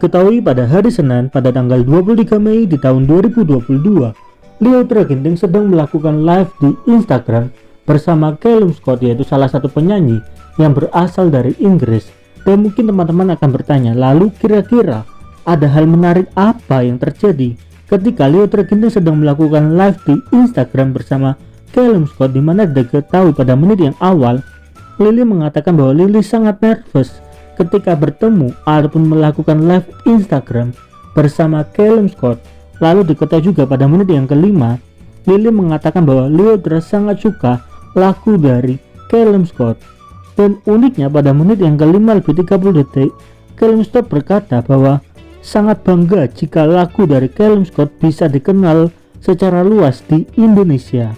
Diketahui pada hari Senin pada tanggal 23 Mei di tahun 2022, Lyodra Ginting sedang melakukan live di Instagram bersama Calum, yaitu salah satu penyanyi yang berasal dari Inggris. Dan mungkin teman-teman akan bertanya, lalu kira-kira ada hal menarik apa yang terjadi ketika Lyodra Ginting sedang melakukan live di Instagram bersama Calum, di mana diketahui pada menit yang awal Lyly mengatakan bahwa Lyly sangat nervous ketika bertemu ataupun melakukan live Instagram bersama Calum. Lalu diketahui juga pada menit yang kelima, Lyly mengatakan bahwa Lyodra sangat suka lagu dari Calum. Dan uniknya pada menit yang kelima lebih 30 detik, Calum berkata bahwa sangat bangga jika lagu dari Calum bisa dikenal secara luas di Indonesia.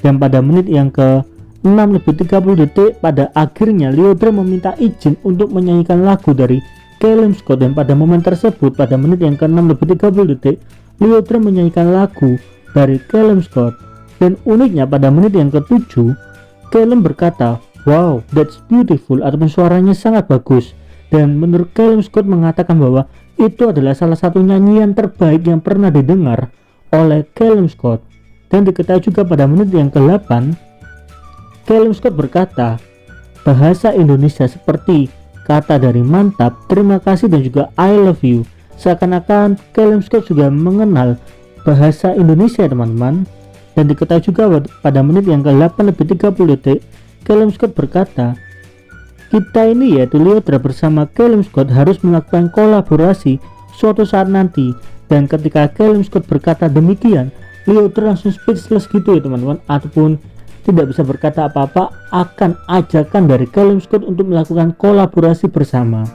Dan pada menit yang ke 6 lebih 30 detik, pada akhirnya Lyodra meminta izin untuk menyanyikan lagu dari Calum. Dan pada momen tersebut, pada menit yang ke 6 lebih 30 detik, Lyodra menyanyikan lagu dari Calum. Dan uniknya pada menit yang ke-7, Calum berkata, "Wow, that's beautiful," ataupun suaranya sangat bagus. Dan menurut Calum mengatakan bahwa itu adalah salah satu nyanyian terbaik yang pernah didengar oleh Calum. Dan diketahui juga pada menit yang ke-8, Calum berkata, bahasa Indonesia seperti kata dari mantap, terima kasih, dan juga I love you. Seakan-akan Calum juga mengenal bahasa Indonesia, teman-teman. Dan diketahui juga pada menit yang ke-8 lebih 30 detik, Calum berkata, kita ini yaitu Lyodra bersama Calum harus melakukan kolaborasi suatu saat nanti. Dan ketika Calum berkata demikian, Lyodra langsung speechless gitu ya teman-teman, ataupun tidak bisa berkata apa-apa akan ajakan dari Calum untuk melakukan kolaborasi bersama.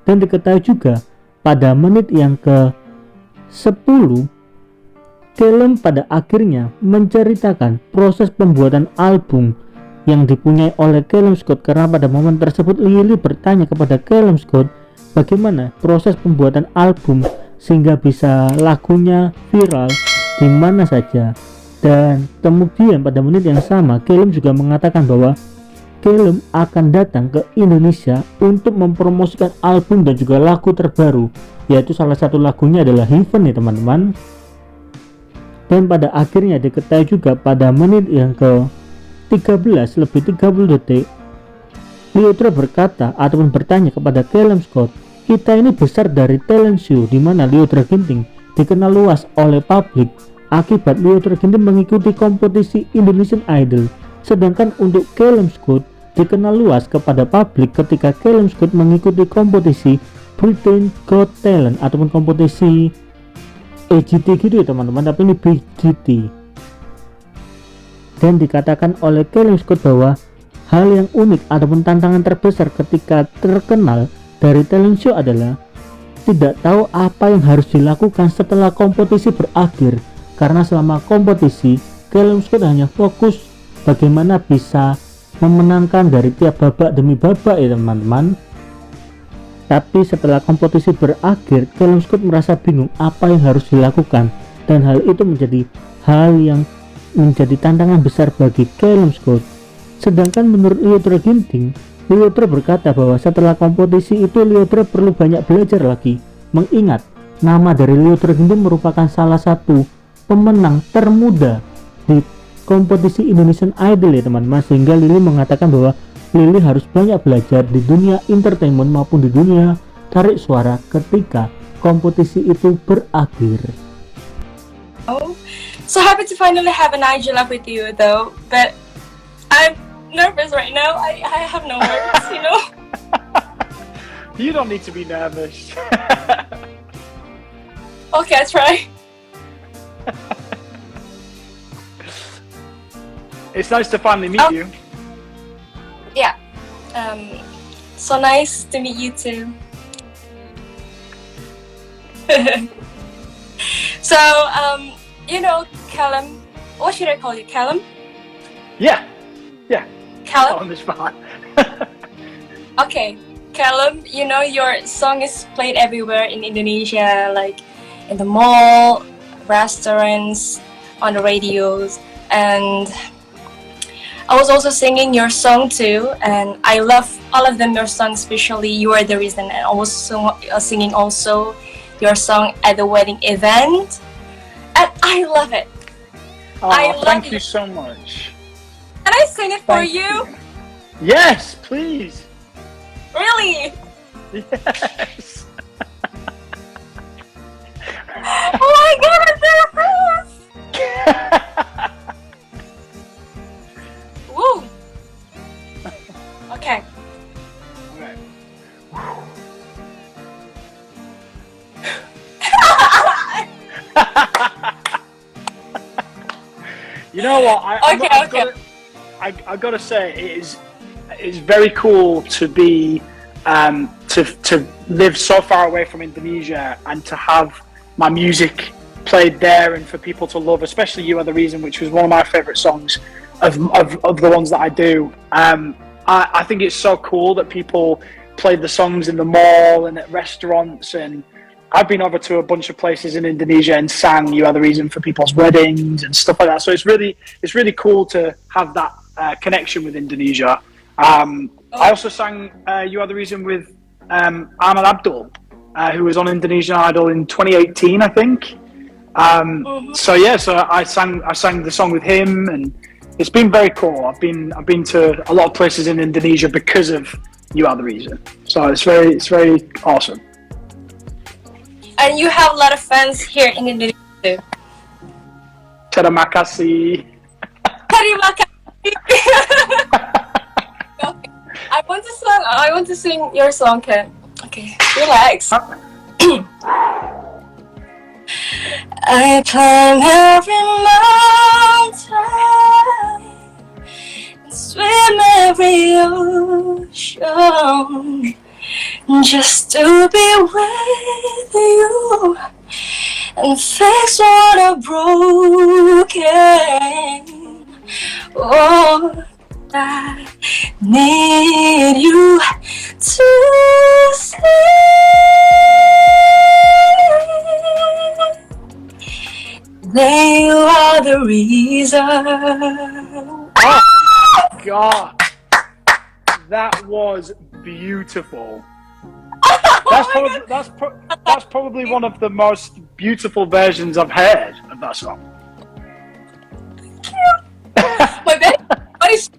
Dan diketahui juga pada menit yang ke-10, Calum pada akhirnya menceritakan proses pembuatan album yang dipunyai oleh Calum, karena pada momen tersebut Lyly bertanya kepada Calum bagaimana proses pembuatan album sehingga bisa lagunya viral di mana saja. Dan kemudian pada menit yang sama, Calum juga mengatakan bahwa Calum akan datang ke Indonesia untuk mempromosikan album dan juga lagu terbaru, yaitu salah satu lagunya adalah Heaven ya teman-teman. Dan pada akhirnya diketahui juga pada menit yang ke 13 lebih 30 detik, Lyodra berkata ataupun bertanya kepada Calum, kita ini besar dari talent show di mana Lyodra Ginting dikenal luas oleh publik akibat Lyodra Ginting mengikuti kompetisi Indonesian Idol, sedangkan untuk Calum dikenal luas kepada publik ketika Calum mengikuti kompetisi Britain Got Talent ataupun kompetisi EGT gitu ya teman-teman, tapi ini BGT. Dan dikatakan oleh Calum bahwa hal yang unik ataupun tantangan terbesar ketika terkenal dari talent show adalah tidak tahu apa yang harus dilakukan setelah kompetisi berakhir. Karena selama kompetisi, Calum hanya fokus bagaimana bisa memenangkan dari tiap babak demi babak ya teman-teman. Tapi setelah kompetisi berakhir, Calum merasa bingung apa yang harus dilakukan. Dan hal itu menjadi hal yang menjadi tantangan besar bagi Calum. Sedangkan menurut Lyodra Ginting, Lyodra berkata bahwa setelah kompetisi itu Lyodra perlu banyak belajar lagi, mengingat nama dari Lyodra Ginting merupakan salah satu pemenang termuda di kompetisi Indonesian Idol ya teman-teman, sehingga Lyly mengatakan bahwa Lyly harus banyak belajar di dunia entertainment maupun di dunia tarik suara ketika kompetisi itu berakhir. Oh, so happy to finally have an IG live with you though, but I'm nervous right now. I have no words, you know. You don't need to be nervous. Okay, I'll try. It's nice to finally meet you. Yeah. So nice to meet you too. So, you know, Calum. What should I call you, Calum? Yeah. Calum. On the spot. Okay, Calum. You know your song is played everywhere in Indonesia, like in the mall, restaurants, on the radios, and I was also singing your song too, and I love all of them. Your song, especially "You Are the Reason," and I was singing also your song at the wedding event, and I love it. Oh, I love thank you it. so much. Can I sing it for Thank you? Yes, please. Really? Yes. Oh my god, I'm nervous! Woo! Okay. Okay. You know what? I've got to say, it's very cool to be to live so far away from Indonesia and to have my music played there and for people to love, especially "You Are the Reason," which was one of my favorite songs of the ones that I do. I think it's so cool that people played the songs in the mall and at restaurants, and I've been over to a bunch of places in Indonesia and sang "You Are the Reason" for people's weddings and stuff like that. So it's really cool to have that connection with Indonesia. I also sang "You Are the Reason" with Ahmad Abdul, who was on Indonesian Idol in 2018, I think. So I sang the song with him, and it's been very cool. I've been to a lot of places in Indonesia because of "You Are the Reason." So it's very awesome. And you have a lot of fans here in Indonesia too. Terima Kasih. Terima Kasih. Okay. I want to sing your song, Ken. Okay, relax. I climb every mountain and swim every ocean just to be with you and fix what I broken. Oh, I need you to see that you are the reason. Oh God, that was beautiful. That's probably one of the most beautiful versions I've heard of that song. My body is,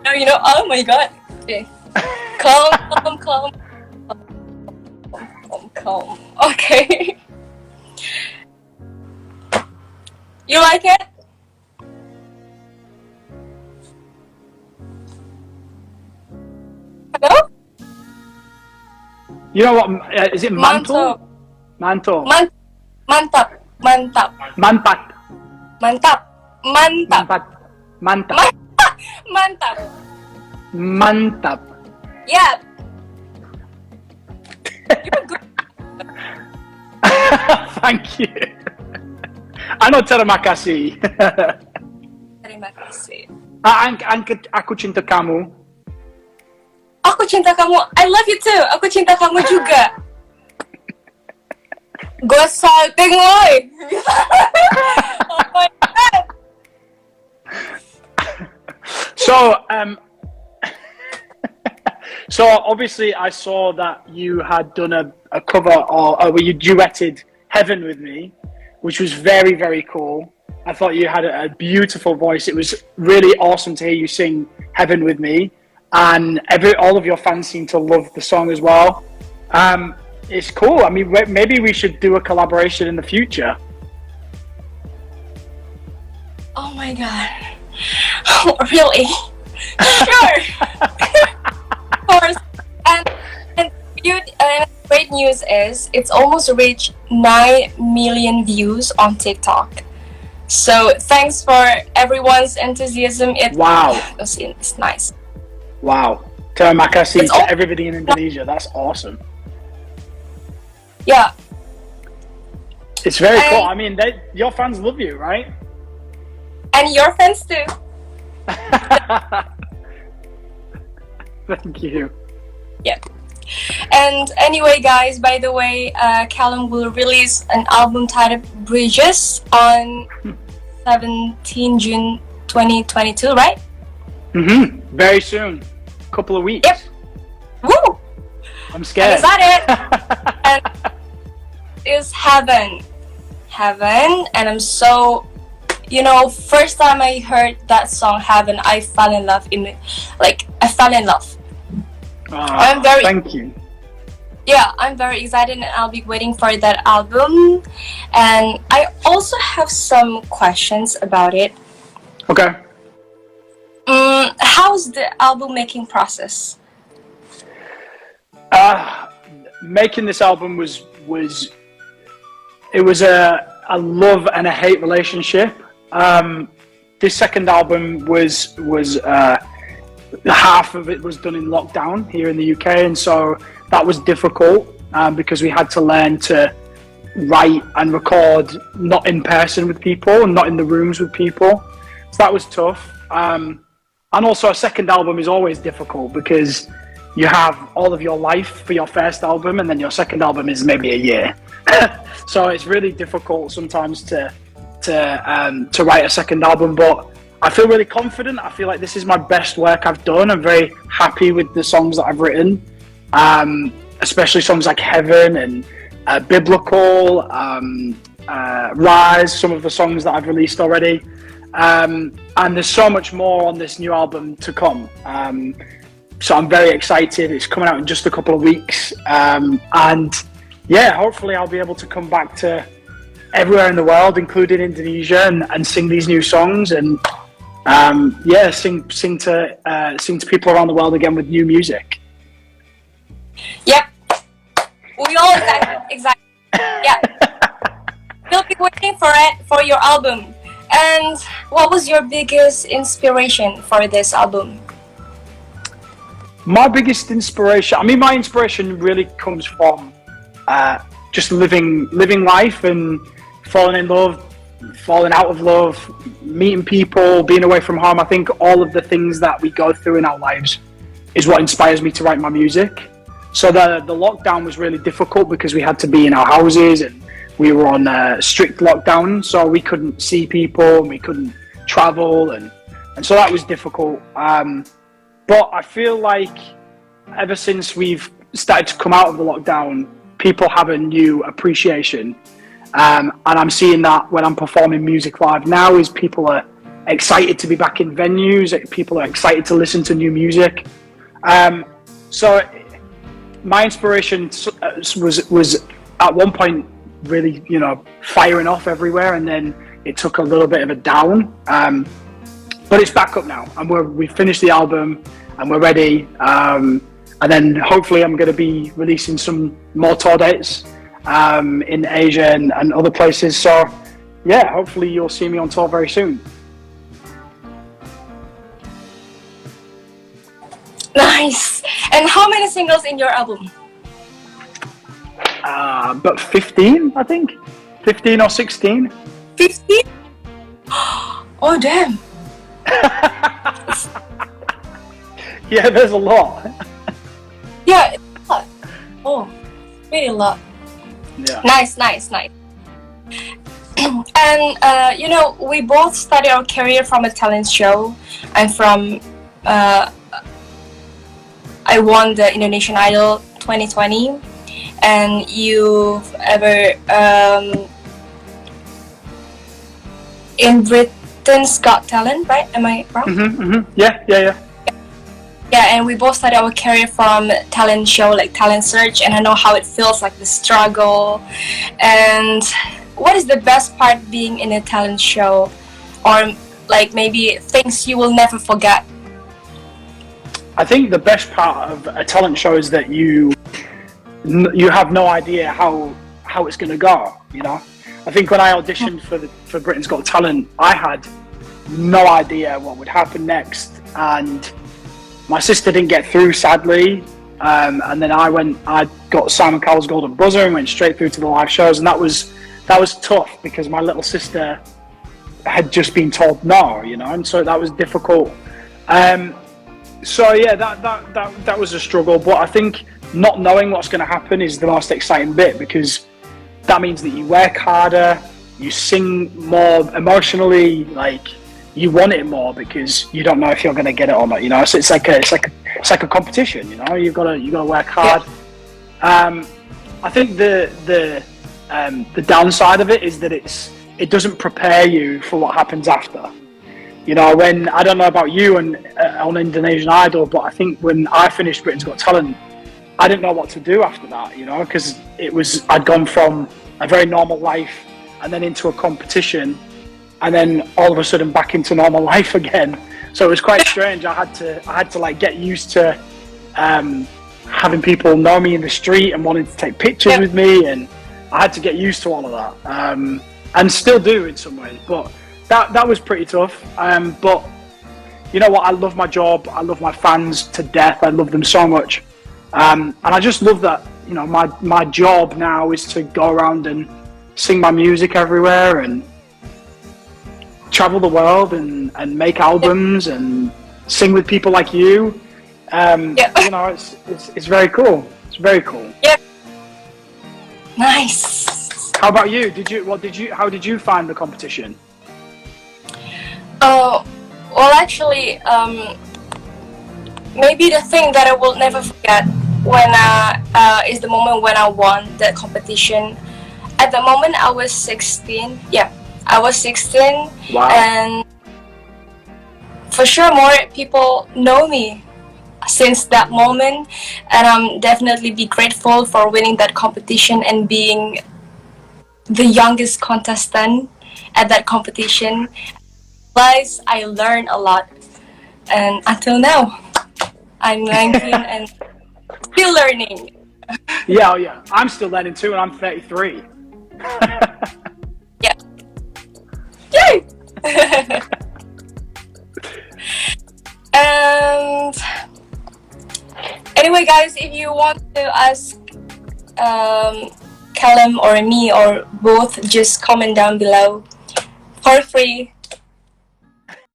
oh my god. Okay. Calm. Okay. You like it? Hello? You know what? Is it mantle? Mantle. Mantap. Manpat. Mantap. Mantap. Yeah. You're good. Thank you. I know Terima Kasih. Terima kasih. Aku cinta kamu. Aku cinta kamu. I love you too. Aku cinta kamu juga. Gue salting woy. Oh my god. So obviously I saw that you had done a cover or where you duetted Heaven with me, which was very, very cool. I thought you had a beautiful voice. It was really awesome to hear you sing Heaven with me, and all of your fans seem to love the song as well. It's cool. I mean, maybe we should do a collaboration in the future. Oh my god. Oh, really? Sure. Of course. And great news is it's almost reached 9 million views on TikTok. So thanks for everyone's enthusiasm. Wow. It's nice. Wow. Terima kasih to everybody in Indonesia. That's awesome. Yeah. It's very cool. I mean, your fans love you, right? And your fans too. Thank you. Yeah. And anyway, guys, by the way, Calum will release an album titled Bridges on 17 June 2022, right? Very soon. Couple of weeks. Yep. Woo! I'm scared. And is that it? And is Heaven. And I'm so, first time I heard that song Heaven, I fell in love Thank you. Yeah, I'm very excited and I'll be waiting for that album. And I also have some questions about it. Okay. How's the album making process? Making this album was a love and a hate relationship. This second album was half of it was done in lockdown here in the UK, and so that was difficult because we had to learn to write and record not in person with people and not in the rooms with people. So that was tough. And also a second album is always difficult because you have all of your life for your first album and then your second album is maybe a year. So it's really difficult sometimes to write a second album, but I feel really confident. I feel like this is my best work I've done. I'm very happy with the songs that I've written, especially songs like Heaven and Biblical, Rise, some of the songs that I've released already. And there's so much more on this new album to come. So I'm very excited. It's coming out in just a couple of weeks. And yeah, hopefully I'll be able to come back to everywhere in the world, including Indonesia, and sing these new songs and sing to people around the world again with new music. Yep, we all exactly. Yeah, we'll be waiting for your album. And what was your biggest inspiration for this album? My biggest inspiration, my inspiration really comes from just living life and falling in love, falling out of love, meeting people, being away from home. I think all of the things that we go through in our lives is what inspires me to write my music. So the lockdown was really difficult because we had to be in our houses and we were on strict lockdown, so we couldn't see people and we couldn't travel, and so that was difficult. But I feel like ever since we've started to come out of the lockdown, people have a new appreciation. And I'm seeing that when I'm performing music live now, is people are excited to be back in venues, people are excited to listen to new music. So my inspiration was at one point really, firing off everywhere, and then it took a little bit of a down. But it's back up now, and we've finished the album and we're ready. And then hopefully I'm going to be releasing some more tour dates in Asia and other places. So yeah, hopefully you'll see me on tour very soon. Nice. And how many singles in your album? But 15, I think. 15 or 16. 15? Oh, damn. Yeah, there's a lot. Yeah, it's a lot. Oh, really a lot. Yeah. Nice. And, we both started our career from a talent show. I'm from, I won the Indonesian Idol 2020. And you've ever, in Britain's Got Talent, right? Am I wrong? Yeah. Yeah, and we both started our career from talent show, like Talent Search, and I know how it feels, like the struggle. And what is the best part being in a talent show, or like maybe things you will never forget? I think the best part of a talent show is that you have no idea how it's going to go. I think when I auditioned for Britain's Got Talent, I had no idea what would happen next, and my sister didn't get through, sadly, and then I got Simon Cowell's Golden Buzzer and went straight through to the live shows, and that was tough because my little sister had just been told no, and so that was difficult. So yeah, that was a struggle, but I think not knowing what's going to happen is the most exciting bit, because that means that you work harder, you sing more emotionally, like you want it more because you don't know if you're going to get it or not. You know, so it's like a competition. You know, you gotta work hard. Yeah. I think the downside of it is that it doesn't prepare you for what happens after. You know, when I don't know about you and on Indonesian Idol, but I think when I finished Britain's Got Talent, I didn't know what to do after that. You know, because I'd gone from a very normal life and then into a competition, and then all of a sudden back into normal life again. So it was quite strange. I had to like get used to having people know me in the street and wanting to take pictures with me, and I had to get used to all of that, and still do in some ways. But that was pretty tough. But you know what? I love my job. I love my fans to death. I love them so much, and I just love that. You know, my job now is to go around and sing my music everywhere and travel the world and make albums and sing with people like you. You know, it's very cool. It's very cool. Yep. Nice. How about you? How did you find the competition? Well, actually, maybe the thing that I will never forget when is the moment when I won the competition. At the moment, I was 16. Yeah, I was 16. Wow. And for sure, more people know me since that moment, and I'm definitely be grateful for winning that competition and being the youngest contestant at that competition. Plus, I learned a lot, and until now, I'm 19 and still learning. Yeah. I'm still learning too, and I'm 33. Yeah. Yay! And anyway, guys, if you want to ask Calum or me or both, just comment down below for free.